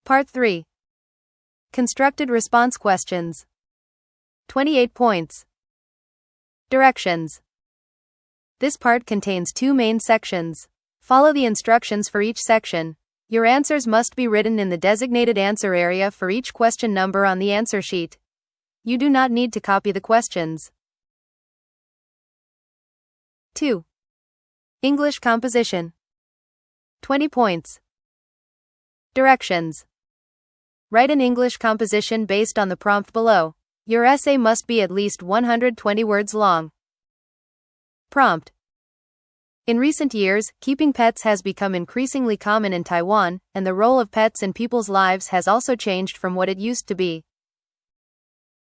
Part 3. Constructed response questions. 28 points. Directions. This part contains 2 main sections. Follow the instructions for each section. Your answers must be written in the designated answer area for each question number on the answer sheet. You do not need to copy the questions. 2. English composition. 20 points. Directions. Write an English composition based on the prompt below. Your essay must be at least 120 words long. Prompt. In recent years, keeping pets has become increasingly common in Taiwan, and the role of pets in people's lives has also changed from what it used to be.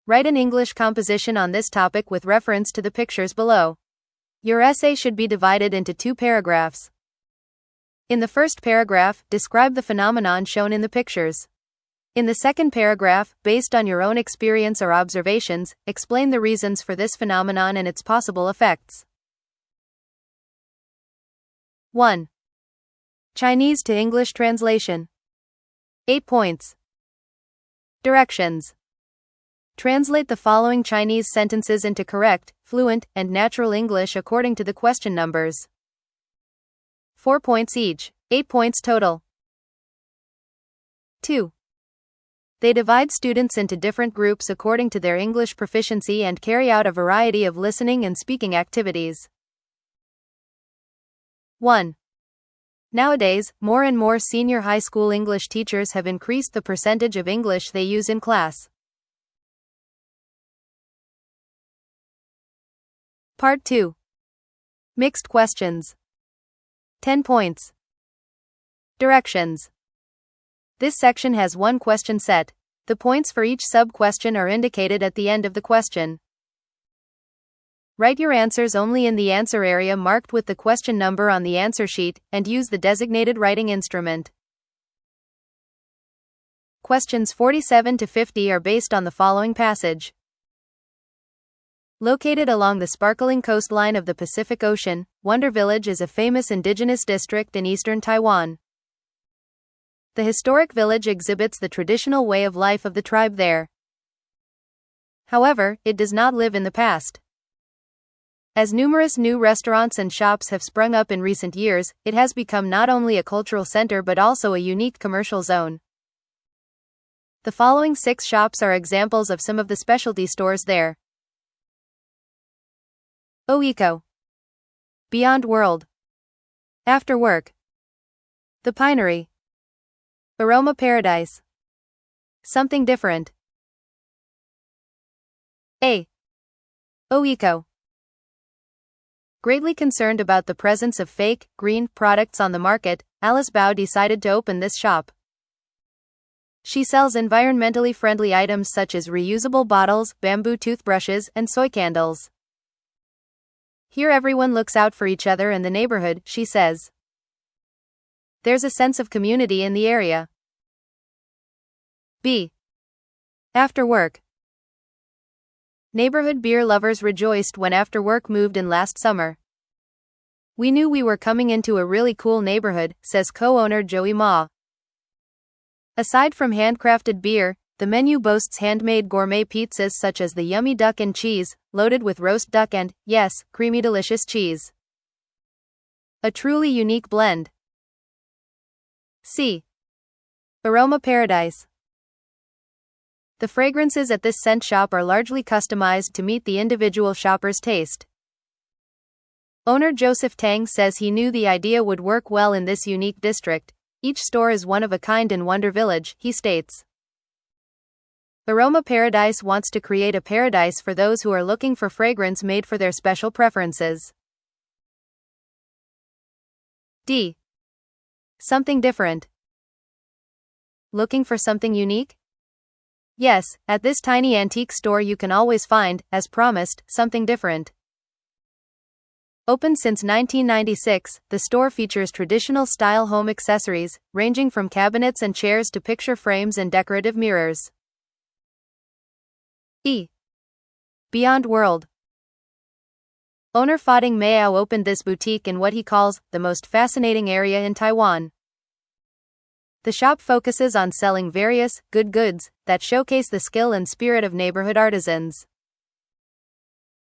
Write an English composition on this topic with reference to the pictures below. Your essay should be divided into 2 paragraphs. In the first paragraph, describe the phenomenon shown in the pictures. In the second paragraph, based on your own experience or observations, explain the reasons for this phenomenon and its possible effects. 1. Chinese to English translation. 8 points. Directions. Translate the following Chinese sentences into correct, fluent, and natural English according to the question numbers. 4 points each, 8 points total. 2. They divide students into different groups according to their English proficiency and carry out a variety of listening and speaking activities. 1. Nowadays, more and more senior high school English teachers have increased the percentage of English they use in class. Part 2. Mixed questions. 10 points. Directions. This section has 1 question set. The points for each sub-question are indicated at the end of the question. Write your answers only in the answer area marked with the question number on the answer sheet, and use the designated writing instrument. Questions 47 to 50 are based on the following passage. Located along the sparkling coastline of the Pacific Ocean, Wonder Village is a famous indigenous district in eastern Taiwan. The historic village exhibits the traditional way of life of the tribe there. However, it does not live in the past. As numerous new restaurants and shops have sprung up in recent years, it has become not only a cultural center but also a unique commercial zone. The following 6 shops are examples of some of the specialty stores there. Oeco. Beyond World. After Work. The Pinery. Aroma Paradise. Something different. A. Oeco. Greatly concerned about the presence of fake, green products on the market, Alice Bao decided to open this shop. She sells environmentally friendly items such as reusable bottles, bamboo toothbrushes, and soy candles. Here everyone looks out for each other in the neighborhood, she says. There's a sense of community in the area. B. After Work. Neighborhood beer lovers rejoiced when After Work moved in last summer. We knew we were coming into a really cool neighborhood, says co-owner Joey Ma. Aside from handcrafted beer, the menu boasts handmade gourmet pizzas such as the yummy duck and cheese, loaded with roast duck and, yes, creamy delicious cheese. A truly unique blend. C. Aroma Paradise. The fragrances at this scent shop are largely customized to meet the individual shopper's taste. Owner Joseph Tang says he knew the idea would work well in this unique district. Each store is one of a kind in Wonder Village, he states. Aroma Paradise wants to create a paradise for those who are looking for fragrance made for their special preferences. D. Something different. Looking for something unique? Yes, at this tiny antique store you can always find, as promised, something different. Open since 1996, the store features traditional style home accessories, ranging from cabinets and chairs to picture frames and decorative mirrors. E. Beyond World. Owner Fading Mayao opened this boutique in what he calls the most fascinating area in Taiwan. The shop focuses on selling various good goods that showcase the skill and spirit of neighborhood artisans.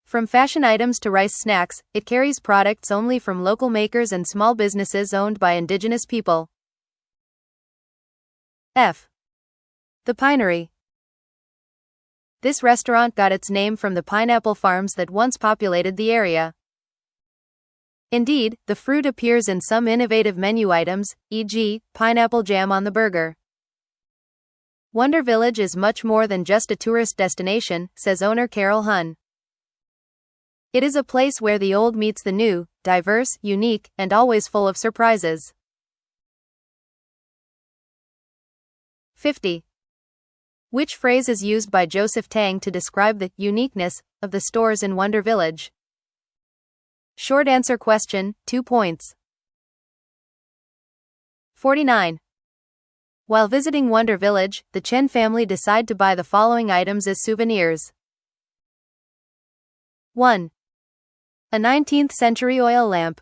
From fashion items to rice snacks, it carries products only from local makers and small businesses owned by indigenous people. F. The Pinery. This restaurant got its name from the pineapple farms that once populated the area. Indeed, the fruit appears in some innovative menu items, e.g., pineapple jam on the burger. Wonder Village is much more than just a tourist destination, says owner Carol Hunn. It is a place where the old meets the new, diverse, unique, and always full of surprises. 50. Which phrase is used by Joseph Tang to describe the uniqueness of the stores in Wonder Village? Short answer question, 2 points. 49. While visiting Wonder Village, the Chen family decide to buy the following items as souvenirs. 1. A 19th century oil lamp.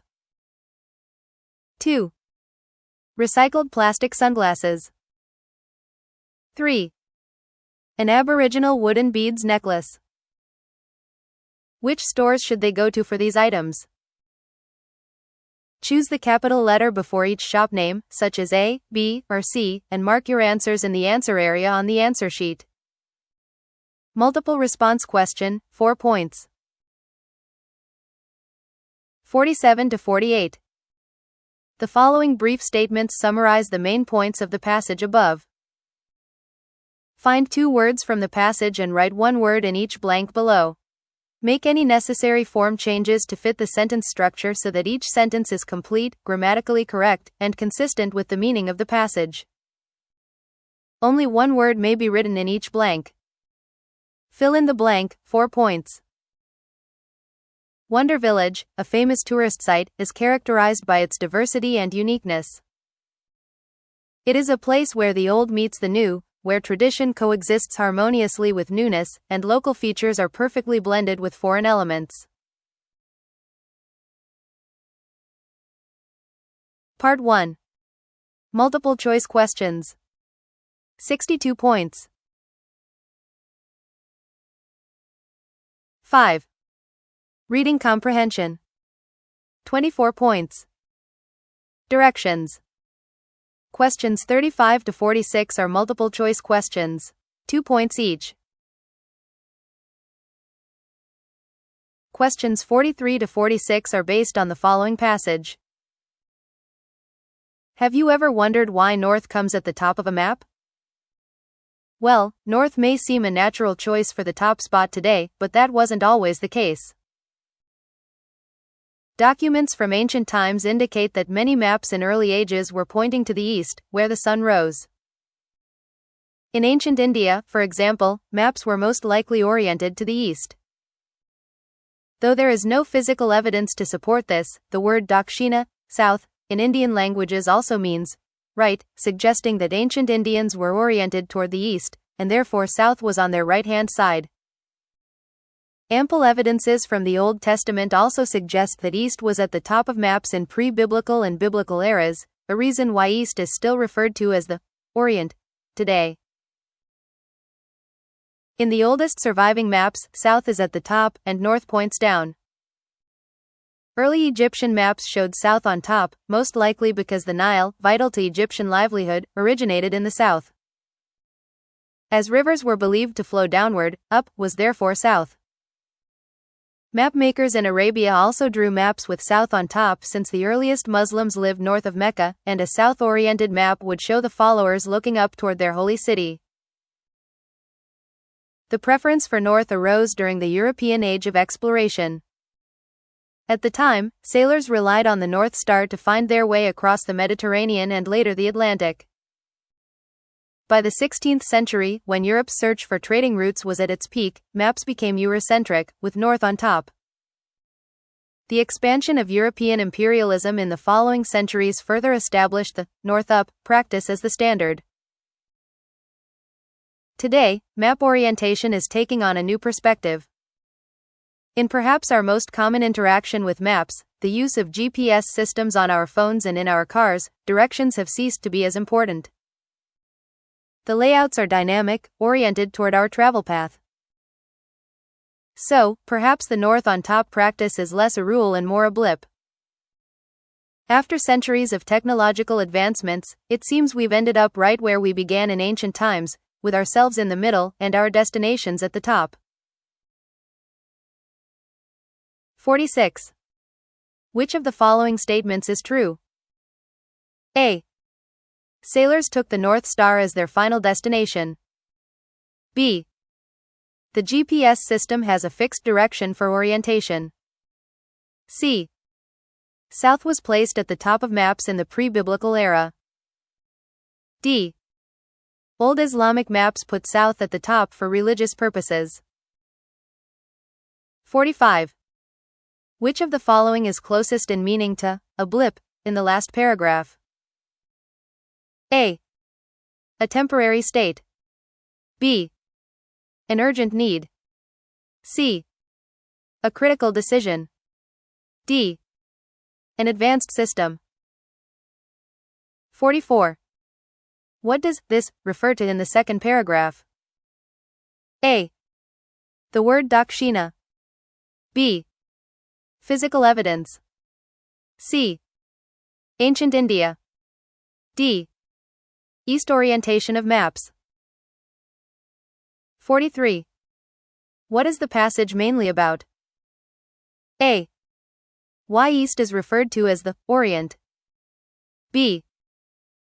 2. Recycled plastic sunglasses. 3. An Aboriginal wooden beads necklace. Which stores should they go to for these items? Choose the capital letter before each shop name, such as A, B, or C, and mark your answers in the answer area on the answer sheet. Multiple response question, 4 points. 47 to 48. The following brief statements summarize the main points of the passage above. Find 2 words from the passage and write 1 word in each blank below. Make any necessary form changes to fit the sentence structure so that each sentence is complete, grammatically correct, and consistent with the meaning of the passage. Only 1 word may be written in each blank. Fill in the blank, 4 points. Wonder Village, a famous tourist site, is characterized by its diversity and uniqueness. It is a place where the old meets the new, where tradition coexists harmoniously with newness, and local features are perfectly blended with foreign elements. Part 1. Multiple choice questions. 62 points. 5. Reading comprehension. 24 points. Directions. Questions 35 to 46 are multiple choice questions. 2 points each. Questions 43 to 46 are based on the following passage. Have you ever wondered why north comes at the top of a map? Well, north may seem a natural choice for the top spot today, but that wasn't always the case. Documents from ancient times indicate that many maps in early ages were pointing to the east, where the sun rose. In ancient India, for example, maps were most likely oriented to the east. Though there is no physical evidence to support this, the word Dakshina, south, in Indian languages also means right, suggesting that ancient Indians were oriented toward the east, and therefore south was on their right-hand side. Ample evidences from the Old Testament also suggest that east was at the top of maps in pre-biblical and biblical eras, a reason why east is still referred to as the Orient today. In the oldest surviving maps, south is at the top and north points down. Early Egyptian maps showed south on top, most likely because the Nile, vital to Egyptian livelihood, originated in the south. As rivers were believed to flow downward, up was therefore south. Mapmakers in Arabia also drew maps with south on top since the earliest Muslims lived north of Mecca, and a south-oriented map would show the followers looking up toward their holy city. The preference for north arose during the European age of exploration. At the time, sailors relied on the North Star to find their way across the Mediterranean and later the Atlantic. By the 16th century, when Europe's search for trading routes was at its peak, maps became Eurocentric, with north on top. The expansion of European imperialism in the following centuries further established the north-up practice as the standard. Today, map orientation is taking on a new perspective. In perhaps our most common interaction with maps, the use of GPS systems on our phones and in our cars, directions have ceased to be as important. The layouts are dynamic, oriented toward our travel path. So, perhaps the north on top practice is less a rule and more a blip. After centuries of technological advancements, it seems we've ended up right where we began in ancient times, with ourselves in the middle and our destinations at the top. 46. Which of the following statements is true? A. Sailors took the North Star as their final destination. B. The GPS system has a fixed direction for orientation. C. South was placed at the top of maps in the pre-biblical era. D. Old Islamic maps put south at the top for religious purposes. 45. Which of the following is closest in meaning to a blip in the last paragraph? A. A temporary state. B. An urgent need. C. A critical decision. D. An advanced system. 44. What does this refer to in the second paragraph? A. The word dakshina. B. Physical evidence. C. Ancient India. D. East orientation of maps. 43. What is the passage mainly about? A. Why East is referred to as the Orient. B.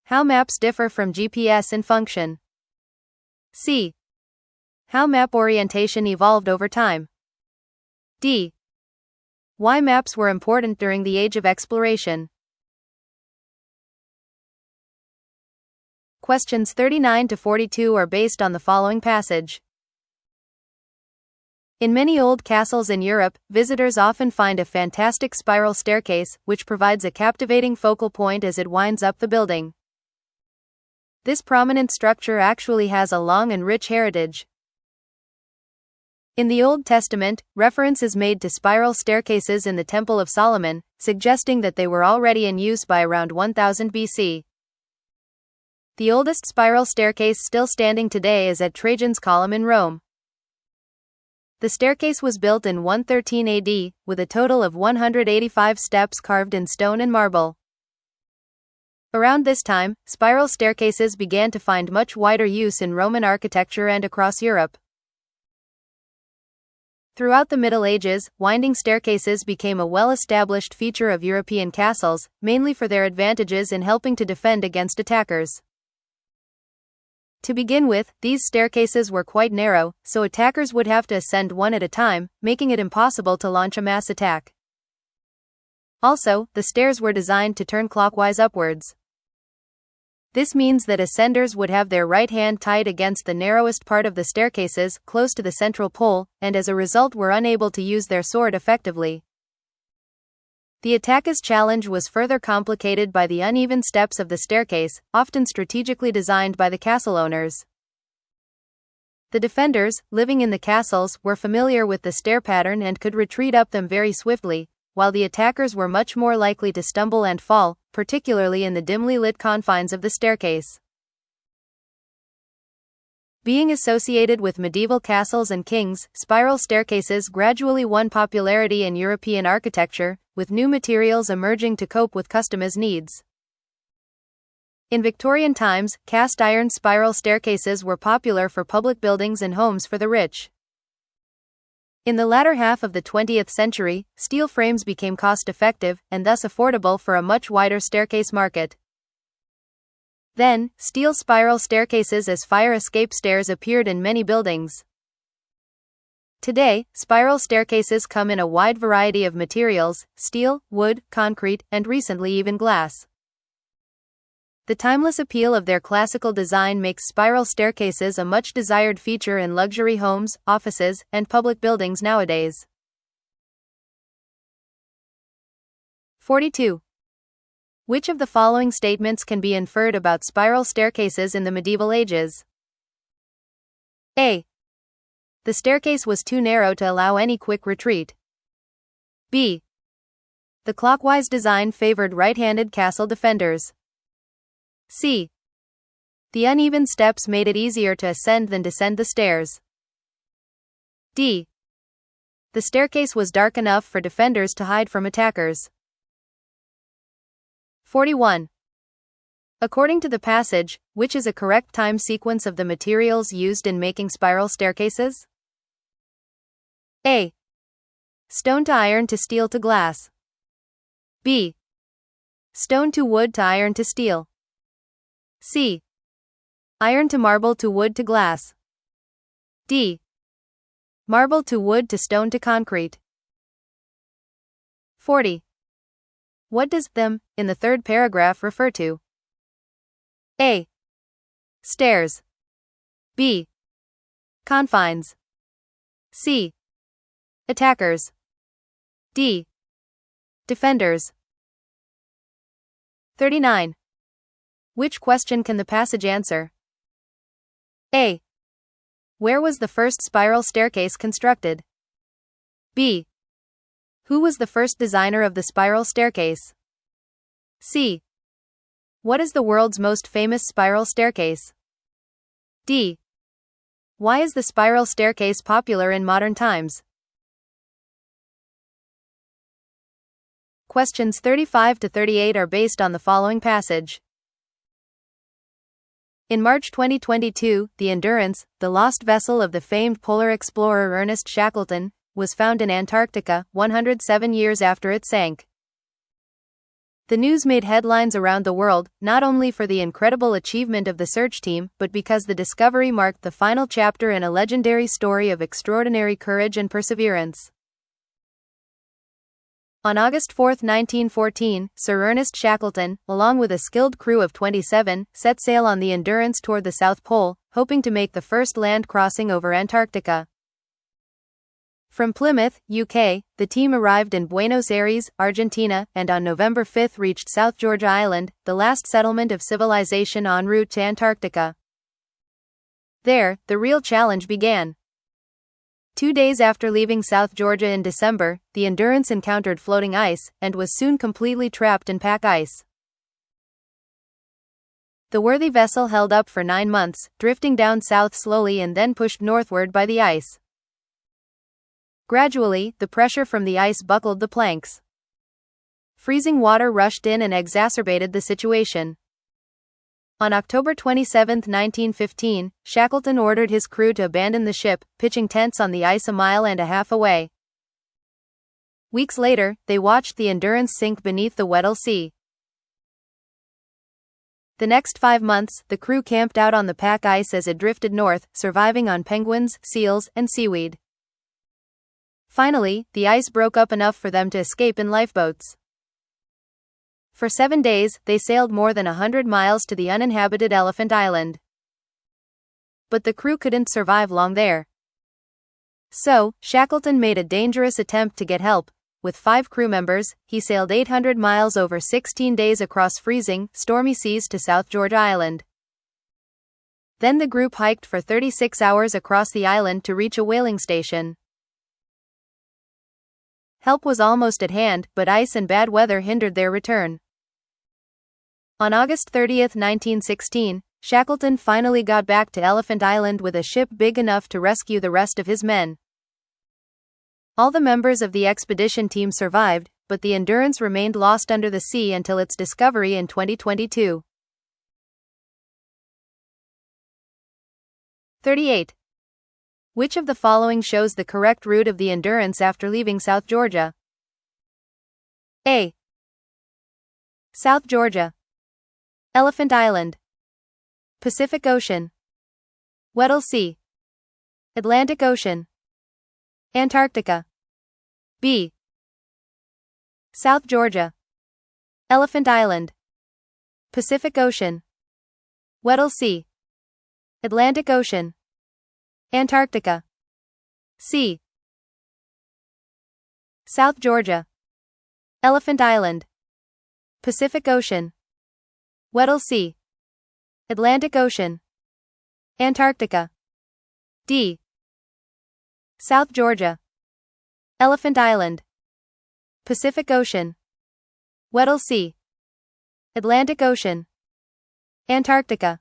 How maps differ from GPS in function. C. How map orientation evolved over time. D. Why maps were important during the age of exploration. Questions 39 to 42 are based on the following passage. In many old castles in Europe, visitors often find a fantastic spiral staircase, which provides a captivating focal point as it winds up the building. This prominent structure actually has a long and rich heritage. In the Old Testament, reference is made to spiral staircases in the Temple of Solomon, suggesting that they were already in use by around 1000 BC. The oldest spiral staircase still standing today is at Trajan's Column in Rome. The staircase was built in 113 AD, with a total of 185 steps carved in stone and marble. Around this time, spiral staircases began to find much wider use in Roman architecture and across Europe. Throughout the Middle Ages, winding staircases became a well-established feature of European castles, mainly for their advantages in helping to defend against attackers. To begin with, these staircases were quite narrow, so attackers would have to ascend one at a time, making it impossible to launch a mass attack. Also, the stairs were designed to turn clockwise upwards. This means that ascenders would have their right hand tied against the narrowest part of the staircases, close to the central pole, and as a result were unable to use their sword effectively. The attacker's challenge was further complicated by the uneven steps of the staircase, often strategically designed by the castle owners. The defenders, living in the castles, were familiar with the stair pattern and could retreat up them very swiftly, while the attackers were much more likely to stumble and fall, particularly in the dimly lit confines of the staircase. Being associated with medieval castles and kings, spiral staircases gradually won popularity in European architecture, with new materials emerging to cope with customers' needs. In Victorian times, cast iron spiral staircases were popular for public buildings and homes for the rich. In the latter half of the 20th century, steel frames became cost-effective, and thus affordable for a much wider staircase market. Then, steel spiral staircases as fire escape stairs appeared in many buildings. Today, spiral staircases come in a wide variety of materials: steel, wood, concrete, and recently even glass. The timeless appeal of their classical design makes spiral staircases a much desired feature in luxury homes, offices, and public buildings nowadays. 42. Which of the following statements can be inferred about spiral staircases in the medieval ages? A. The staircase was too narrow to allow any quick retreat. B. The clockwise design favored right-handed castle defenders. C. The uneven steps made it easier to ascend than descend the stairs. D. The staircase was dark enough for defenders to hide from attackers. 41. According to the passage, which is a correct time sequence of the materials used in making spiral staircases? A. Stone to iron to steel to glass. B. Stone to wood to iron to steel. C. Iron to marble to wood to glass. D. Marble to wood to stone to concrete. 40. What does them, in the third paragraph, refer to? A. Stairs. B. Confines. C. Attackers. D. Defenders. 39. Which question can the passage answer? A. Where was the first spiral staircase constructed? B. Who was the first designer of the spiral staircase? C. What is the world's most famous spiral staircase? D. Why is the spiral staircase popular in modern times? Questions 35 to 38 are based on the following passage. In March 2022, the Endurance, the lost vessel of the famed polar explorer Ernest Shackleton, was found in Antarctica, 107 years after it sank. The news made headlines around the world, not only for the incredible achievement of the search team, but because the discovery marked the final chapter in a legendary story of extraordinary courage and perseverance. On August 4, 1914, Sir Ernest Shackleton, along with a skilled crew of 27, set sail on the Endurance toward the South Pole, hoping to make the first land crossing over Antarctica. From Plymouth, UK, the team arrived in Buenos Aires, Argentina, and on November 5 reached South Georgia Island, the last settlement of civilization en route to Antarctica. There, the real challenge began. 2 days after leaving South Georgia in December, the Endurance encountered floating ice, and was soon completely trapped in pack ice. The worthy vessel held up for 9 months, drifting down south slowly and then pushed northward by the ice. Gradually, the pressure from the ice buckled the planks. Freezing water rushed in and exacerbated the situation. On October 27, 1915, Shackleton ordered his crew to abandon the ship, pitching tents on the ice a mile and a half away. Weeks later, they watched the Endurance sink beneath the Weddell Sea. The next 5 months, the crew camped out on the pack ice as it drifted north, surviving on penguins, seals, and seaweed. Finally, the ice broke up enough for them to escape in lifeboats. For 7 days, they sailed more than 100 miles to the uninhabited Elephant Island. But the crew couldn't survive long there. So, Shackleton made a dangerous attempt to get help. With 5 crew members, he sailed 800 miles over 16 days across freezing, stormy seas to South Georgia Island. Then the group hiked for 36 hours across the island to reach a whaling station. Help was almost at hand, but ice and bad weather hindered their return. On August 30, 1916, Shackleton finally got back to Elephant Island with a ship big enough to rescue the rest of his men. All the members of the expedition team survived, but the Endurance remained lost under the sea until its discovery in 2022. 38. Which of the following shows the correct route of the Endurance after leaving South Georgia? A. South Georgia. Elephant Island. Pacific Ocean. Weddell Sea. Atlantic Ocean. Antarctica. B. South Georgia. Elephant Island. Pacific Ocean. Weddell Sea. Atlantic Ocean. Antarctica. C. South Georgia. Elephant Island. Pacific Ocean. Weddell Sea. Atlantic Ocean. Antarctica. D. South Georgia. Elephant Island. Pacific Ocean. Weddell Sea. Atlantic Ocean. Antarctica.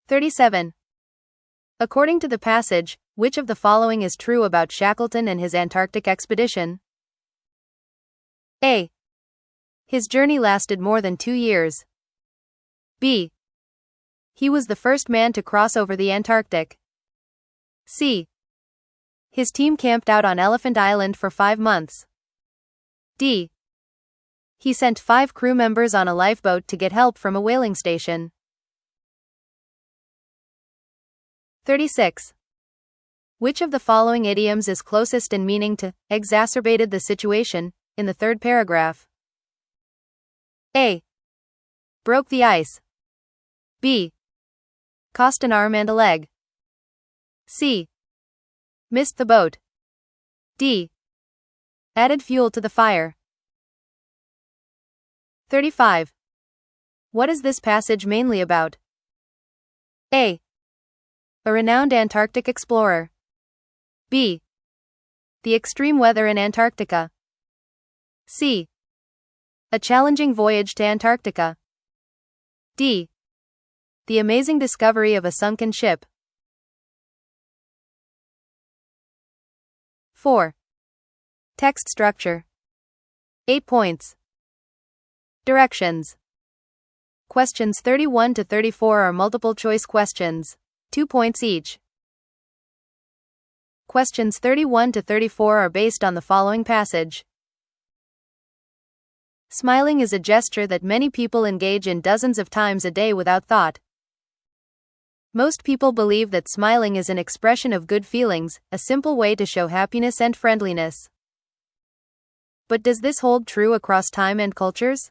37. According to the passage, which of the following is true about Shackleton and his Antarctic expedition? A. His journey lasted more than 2 years. B. He was the first man to cross over the Antarctic. C. His team camped out on Elephant Island for 5 months. D. He sent 5 crew members on a lifeboat to get help from a whaling station. 36. Which of the following idioms is closest in meaning to exacerbated the situation in the third paragraph? A. Broke the ice. B. Cost an arm and a leg. C. Missed the boat. D. Added fuel to the fire. 35. What is this passage mainly about? A. A renowned Antarctic explorer. B. The extreme weather in Antarctica. C. A challenging voyage to Antarctica. D. The amazing discovery of a sunken ship. 4. Text structure. 8 points. Directions. Questions 31 to 34 are multiple choice questions. 2 points each. Questions 31 to 34 are based on the following passage. Smiling is a gesture that many people engage in dozens of times a day without thought. Most people believe that smiling is an expression of good feelings, a simple way to show happiness and friendliness. But does this hold true across time and cultures?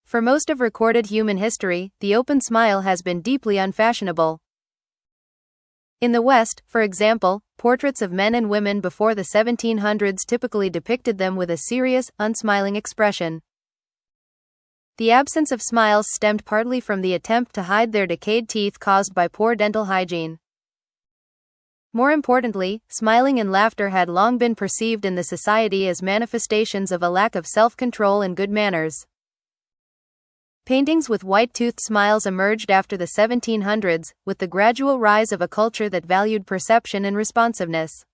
For most of recorded human history, the open smile has been deeply unfashionable. In the West, for example, portraits of men and women before the 1700s typically depicted them with a serious, unsmiling expression. The absence of smiles stemmed partly from the attempt to hide their decayed teeth caused by poor dental hygiene. More importantly, smiling and laughter had long been perceived in the society as manifestations of a lack of self-control and good manners. Paintings with white-toothed smiles emerged after the 1700s, with the gradual rise of a culture that valued perception and responsiveness.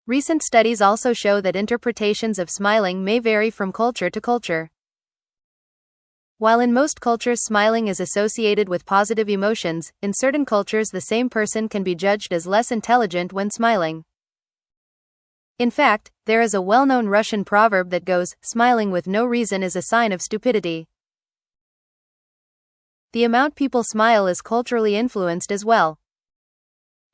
Recent studies also show that interpretations of smiling may vary from culture to culture. While in most cultures smiling is associated with positive emotions, in certain cultures the same person can be judged as less intelligent when smiling. In fact, there is a well-known Russian proverb that goes, "Smiling with no reason is a sign of stupidity." The amount people smile is culturally influenced as well.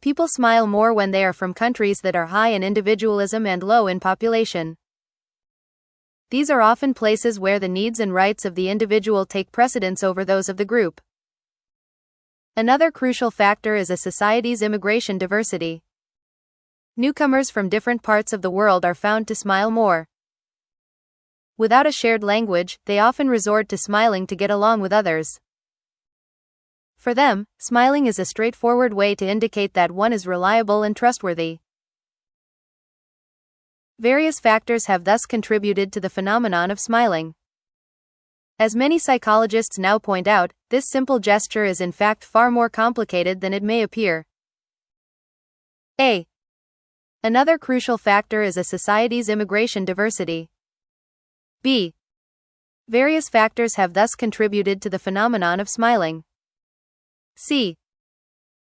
People smile more when they are from countries that are high in individualism and low in population. These are often places where the needs and rights of the individual take precedence over those of the group. Another crucial factor is a society's immigration diversity. Newcomers from different parts of the world are found to smile more. Without a shared language, they often resort to smiling to get along with others. For them, smiling is a straightforward way to indicate that one is reliable and trustworthy. Various factors have thus contributed to the phenomenon of smiling. As many psychologists now point out, this simple gesture is in fact far more complicated than it may appear. A. Another crucial factor is a society's immigration diversity. B. Various factors have thus contributed to the phenomenon of smiling. C.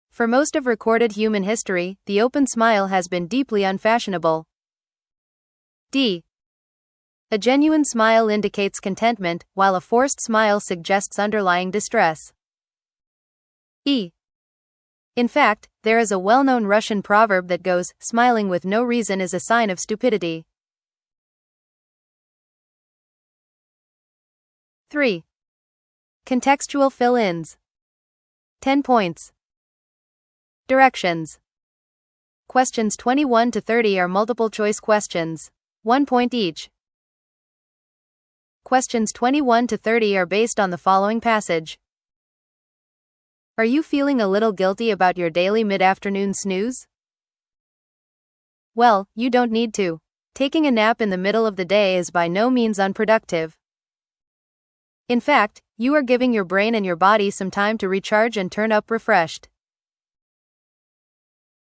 For most of recorded human history, the open smile has been deeply unfashionable. D. A genuine smile indicates contentment, while a forced smile suggests underlying distress. E. In fact, there is a well-known Russian proverb that goes, "Smiling with no reason is a sign of stupidity." 3. Contextual fill-ins. 10 points. Directions. Questions 21 to 30 are multiple-choice questions. 1 point each. Questions 21 to 30 are based on the following passage. Are you feeling a little guilty about your daily mid-afternoon snooze? Well, you don't need to. Taking a nap in the middle of the day is by no means unproductive. In fact, you are giving your brain and your body some time to recharge and turn up refreshed.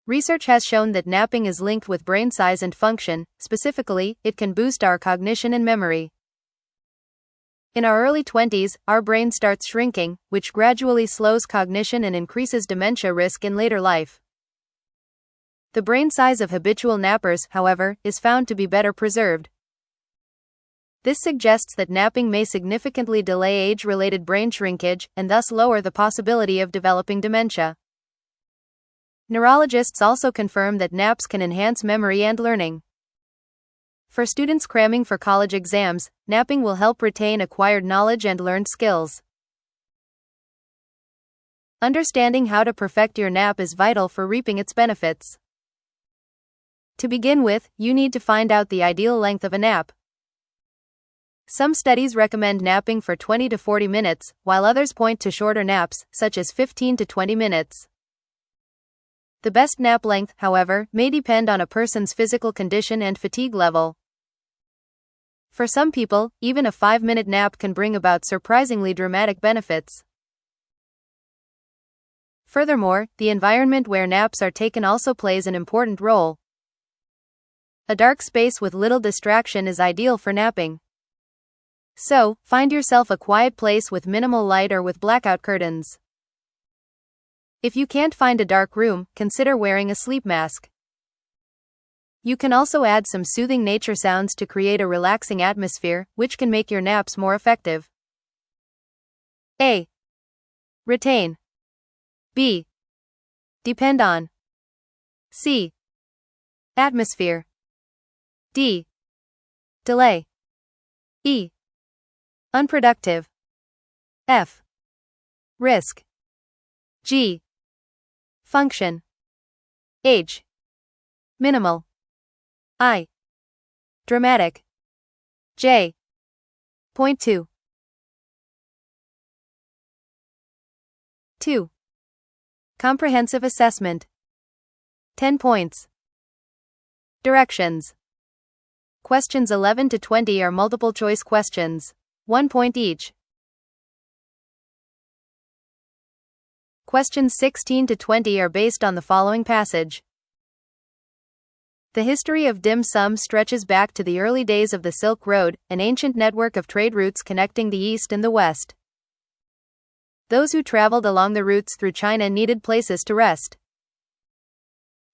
Research has shown that napping is linked with brain size and function. Specifically, it can boost our cognition and memory. In our early 20s, our brain starts shrinking, which gradually slows cognition and increases dementia risk in later life. The brain size of habitual nappers, however, is found to be better preserved. This suggests that napping may significantly delay age-related brain shrinkage, and thus lower the possibility of developing dementia. Neurologists also confirm that naps can enhance memory and learning. For students cramming for college exams, napping will help retain acquired knowledge and learned skills. Understanding how to perfect your nap is vital for reaping its benefits. To begin with, you need to find out the ideal length of a nap. Some studies recommend napping for 20 to 40 minutes, while others point to shorter naps, such as 15 to 20 minutes. The best nap length, however, may depend on a person's physical condition and fatigue level. For some people, even a 5-minute nap can bring about surprisingly dramatic benefits. Furthermore, the environment where naps are taken also plays an important role. A dark space with little distraction is ideal for napping. So, find yourself a quiet place with minimal light or with blackout curtains. If you can't find a dark room, consider wearing a sleep mask. You can also add some soothing nature sounds to create a relaxing atmosphere, which can make your naps more effective. A. Retain. B. Depend on. C. Atmosphere. D. Delay. E. Unproductive. F. Risk. G. Function. H. Minimal. I. Dramatic. J. Point 2. 2. Comprehensive assessment. 10 points. Directions. Questions 11 to 20 are multiple choice questions. 1 point each. Questions 16 to 20 are based on the following passage. The history of dim sum stretches back to the early days of the Silk Road, an ancient network of trade routes connecting the East and the West. Those who traveled along the routes through China needed places to rest.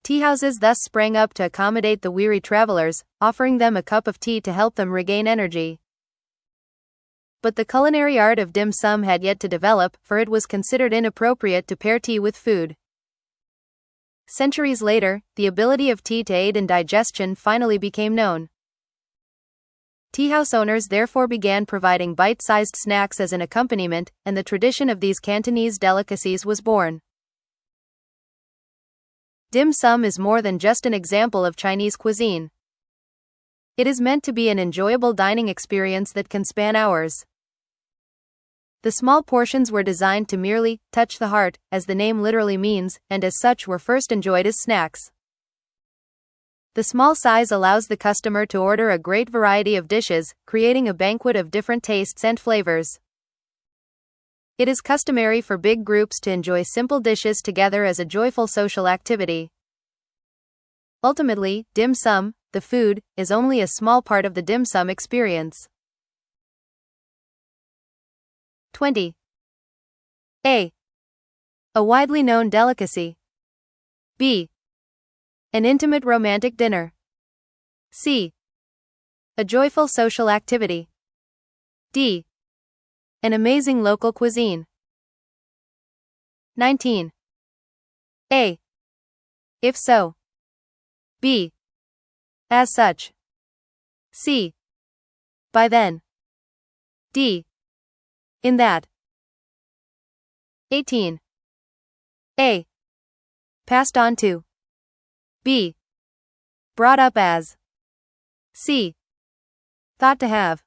Tea houses thus sprang up to accommodate the weary travelers, offering them a cup of tea to help them regain energy. But the culinary art of dim sum had yet to develop, for it was considered inappropriate to pair tea with food. Centuries later, the ability of tea to aid in digestion finally became known. Tea house owners therefore began providing bite-sized snacks as an accompaniment, and the tradition of these Cantonese delicacies was born. Dim sum is more than just an example of Chinese cuisine. It is meant to be an enjoyable dining experience that can span hours. The small portions were designed to merely touch the heart, as the name literally means, and as such were first enjoyed as snacks. The small size allows the customer to order a great variety of dishes, creating a banquet of different tastes and flavors. It is customary for big groups to enjoy simple dishes together as a joyful social activity. Ultimately, dim sum, the food, is only a small part of the dim sum experience. 20. A. A widely known delicacy. B. An intimate romantic dinner. C. A joyful social activity. D. An amazing local cuisine. 19. A. If so. B. As such. C. By then. D. In that. 18. A. Passed on to. B. Brought up as. C. Thought to have.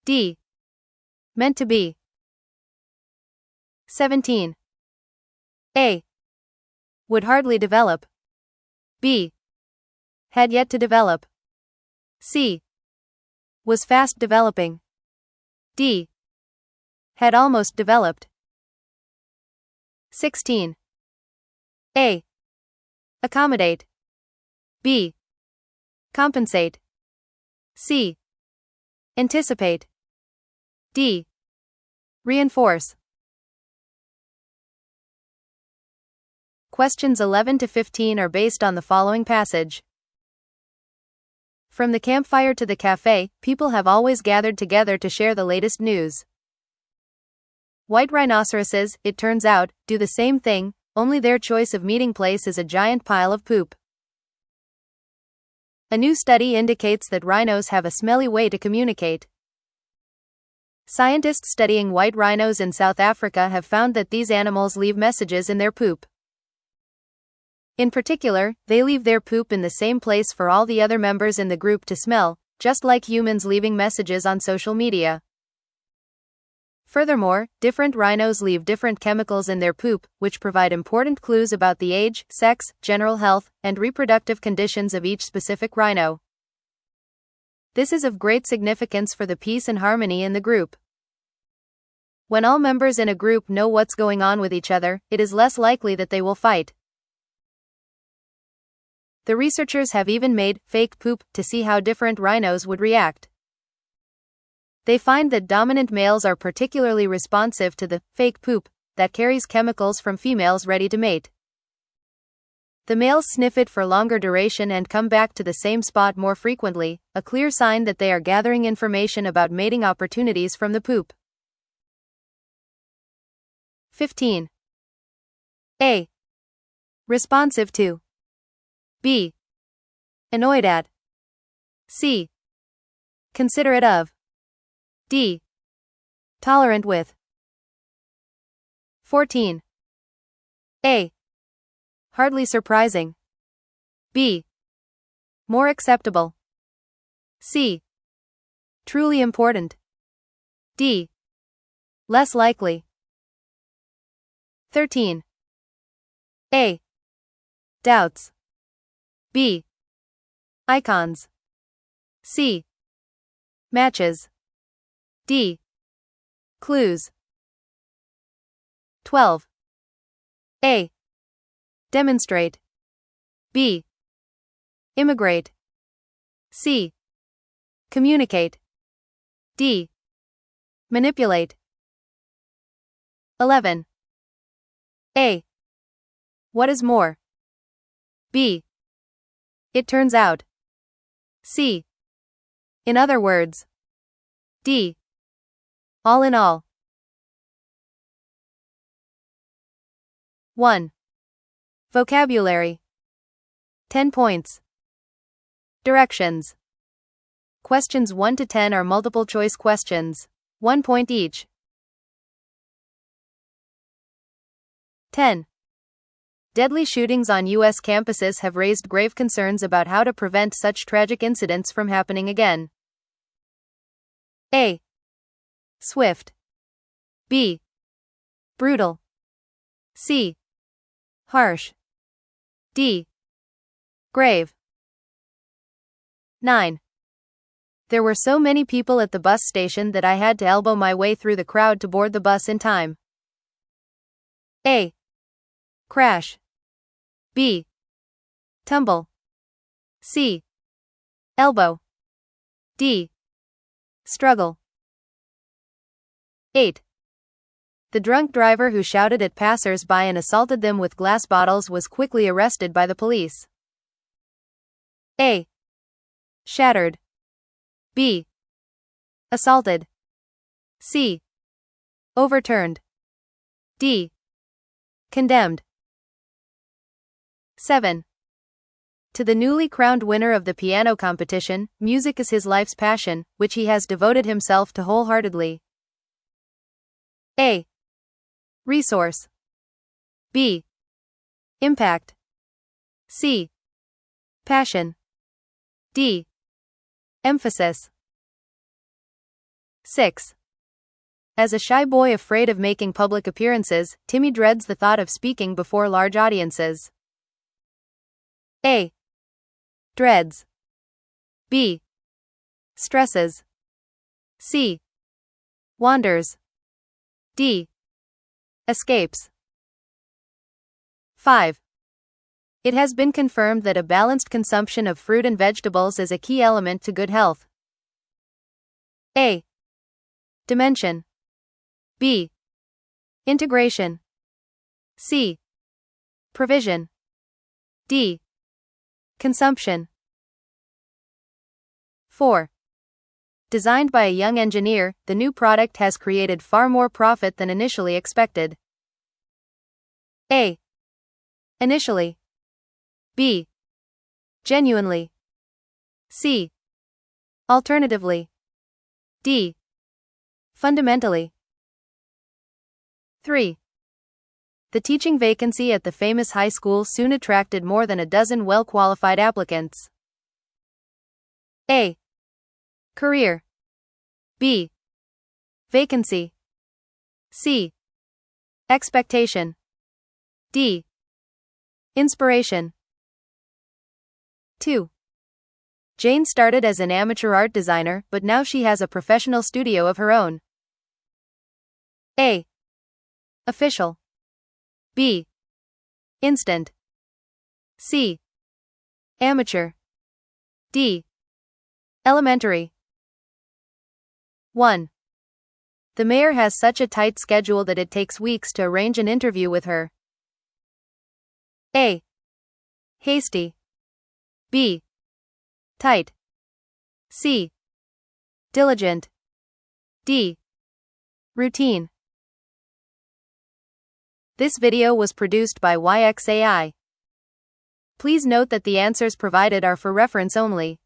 D. Meant to be. 17. A. Would hardly develop. B. Had yet to develop. C. Was fast developing. D. Had almost developed. 16. A. Accommodate. B. Compensate. C. Anticipate. D. Reinforce. Questions 11 to 15 are based on the following passage. From the campfire to the cafe, people have always gathered together to share the latest news. White rhinoceroses, it turns out, do the same thing, only their choice of meeting place is a giant pile of poop. A new study indicates that rhinos have a smelly way to communicate. Scientists studying white rhinos in South Africa have found that these animals leave messages in their poop. In particular, they leave their poop in the same place for all the other members in the group to smell, just like humans leaving messages on social media. Furthermore, different rhinos leave different chemicals in their poop, which provide important clues about the age, sex, general health, and reproductive conditions of each specific rhino. This is of great significance for the peace and harmony in the group. When all members in a group know what's going on with each other, it is less likely that they will fight. The researchers have even made fake poop to see how different rhinos would react. They find that dominant males are particularly responsive to the fake poop that carries chemicals from females ready to mate. The males sniff it for longer duration and come back to the same spot more frequently, a clear sign that they are gathering information about mating opportunities from the poop. 15. A. Responsive to. B. Annoyed at. C. Considerate of. D. Tolerant with. 14. A. Hardly surprising. B. More acceptable. C. Truly important. D. Less likely. 13. A. Doubts. B. Icons. C. Matches. D. Clues. 12. A. Demonstrate. B. Immigrate. C. Communicate. D. Manipulate. 11. A. What is more? B. It turns out. C. In other words. D. All in all. 1. Vocabulary. 10 points. Directions. Questions 1 to 10 are multiple choice questions. 1 point each. 10. Deadly shootings on U.S. campuses have raised grave concerns about how to prevent such tragic incidents from happening again. A. Swift. B. Brutal. C. Harsh. D. Grave. 9. There were so many people at the bus station that I had to elbow my way through the crowd to board the bus in time. A. Crash. B. Tumble. C. Elbow. D. Struggle. 8. The drunk driver who shouted at passers-by and assaulted them with glass bottles was quickly arrested by the police. A. Shattered. B. Assaulted. C. Overturned. D. Condemned. 7. To the newly crowned winner of the piano competition, music is his life's passion, which he has devoted himself to wholeheartedly. A. Resource. B. Impact. C. Passion. D. Emphasis. 6. As a shy boy afraid of making public appearances, Timmy dreads the thought of speaking before large audiences. A. Dreads. B. Stresses. C. Wanders. D. Escapes. 5. It has been confirmed that a balanced consumption of fruit and vegetables is a key element to good health. A. Dimension. B. Integration. C. Provision. D. Consumption. 4. Designed by a young engineer, the new product has created far more profit than initially expected. A. Initially. B. Genuinely. C. Alternatively. D. Fundamentally. 3. The teaching vacancy at the famous high school soon attracted more than a dozen well-qualified applicants. A. Career. B. Vacancy. C. Expectation. D. Inspiration. 2. Jane started as an amateur art designer, but now she has a professional studio of her own. A. Official. B. Instant. C. Amateur. D. Elementary. 1. The mayor has such a tight schedule that it takes weeks to arrange an interview with her. A. Hasty. B. Tight. C. Diligent. D. Routine. This video was produced by YXAI. Please note that the answers provided are for reference only.